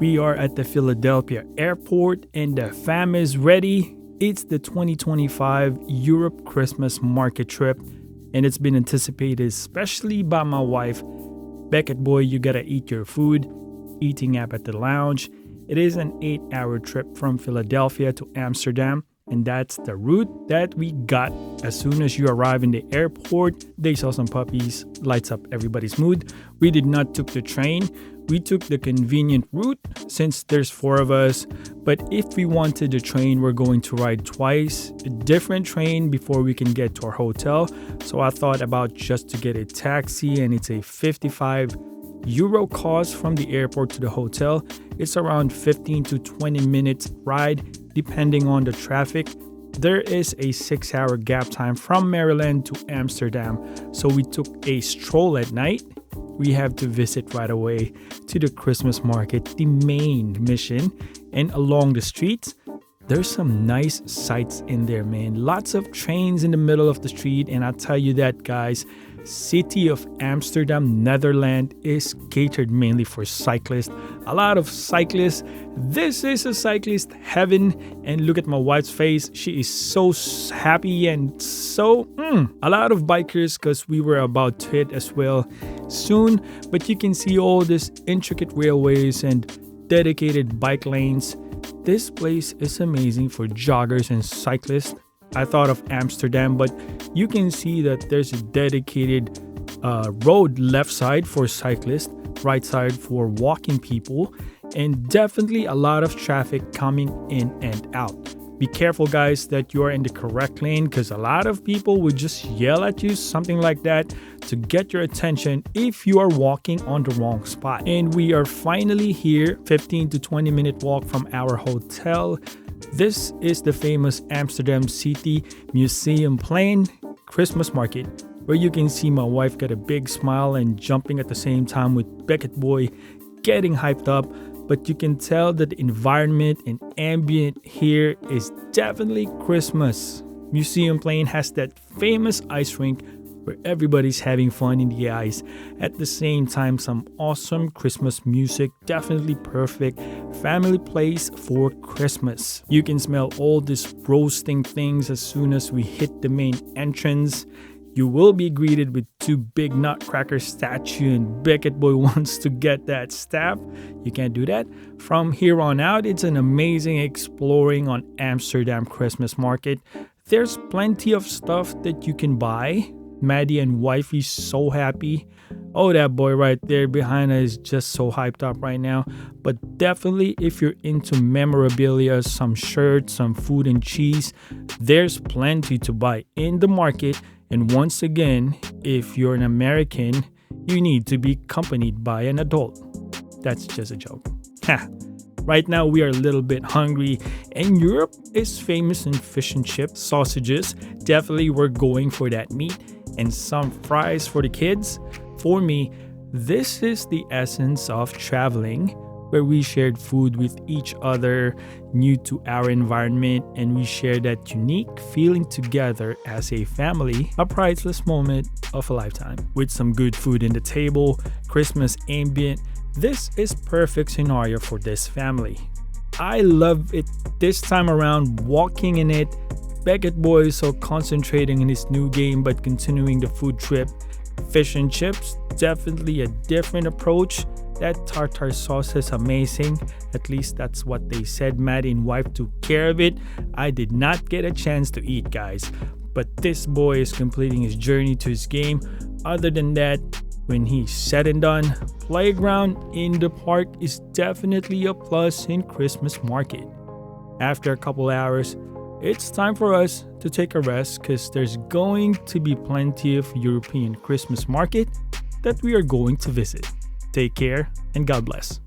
We are at the Philadelphia airport and the fam is ready. It's the 2025 Europe Christmas market trip and it's been anticipated especially by my wife. Beckett boy, you gotta eat your food. Eating app at the lounge. It is an 8-hour trip from Philadelphia to Amsterdam. And that's the route that we got. As soon as you arrive in the airport, they saw some puppies, lights up everybody's mood. We did not took the train. We took the convenient route since there's 4 of us. But if we wanted the train, we're going to ride twice, a different train before we can get to our hotel. So I thought about just to get a taxi, and it's a 55 euro cost from the airport to the hotel. It's around 15 to 20 minutes ride depending on the traffic. There is a 6-hour gap time from Maryland to Amsterdam, so we took a stroll at night. We have to visit right away to the Christmas market, the main mission, and along the streets there's some nice sights in there, man. Lots of trains in the middle of the street, and I tell you that, guys, city of Amsterdam, Netherlands is catered mainly for cyclists. A lot of cyclists. This is a cyclist heaven, and look at my wife's face. She is so happy and so a lot of bikers, because we were about to hit as well soon. But you can see all these intricate railways and dedicated bike lanes. This place is amazing for joggers and cyclists. I thought of Amsterdam, but you can see that there's a dedicated road left side for cyclists, right side for walking people, and definitely a lot of traffic coming in and out. Be careful, guys, that you are in the correct lane, because a lot of people would just yell at you, something like that, to get your attention if you are walking on the wrong spot. And we are finally here, 15 to 20 minute walk from our hotel. This is the famous Amsterdam City Museum Plein Christmas market, where you can see my wife get a big smile and jumping at the same time with Beckett boy getting hyped up. But you can tell that the environment and ambient here is definitely Christmas. Museum Plein has that famous ice rink where everybody's having fun in the ice. At the same time, some awesome Christmas music, definitely perfect family place for Christmas. You can smell all these roasting things as soon as we hit the main entrance. You will be greeted with 2 big nutcracker statue, and Beckett boy wants to get that staff. You can't do that. From here on out, it's an amazing exploring on Amsterdam Christmas market. There's plenty of stuff that you can buy. Maddie and wifey so happy. Oh, that boy right there behind us is just so hyped up right now. But definitely, if you're into memorabilia, some shirts, some food and cheese, there's plenty to buy in the market. And once again, if you're an American, you need to be accompanied by an adult. That's just a joke. Right now, we are a little bit hungry, and Europe is famous in fish and chips, sausages. Definitely, we're going for that meat, and some fries for the kids. For me, this is the essence of traveling, where we shared food with each other, new to our environment, and we share that unique feeling together as a family, a priceless moment of a lifetime. With some good food in the table, Christmas ambient, this is perfect scenario for this family. I love it this time around, walking in it. Beckett boy is so concentrating in his new game but continuing the food trip. Fish and chips, definitely a different approach. That tartar sauce is amazing. At least that's what they said. Maddie and wife took care of it. I did not get a chance to eat, guys. But this boy is completing his journey to his game. Other than that, when he's said and done, playground in the park is definitely a plus in Christmas market. After a couple hours, it's time for us to take a rest, because there's going to be plenty of European Christmas market that we are going to visit. Take care and God bless.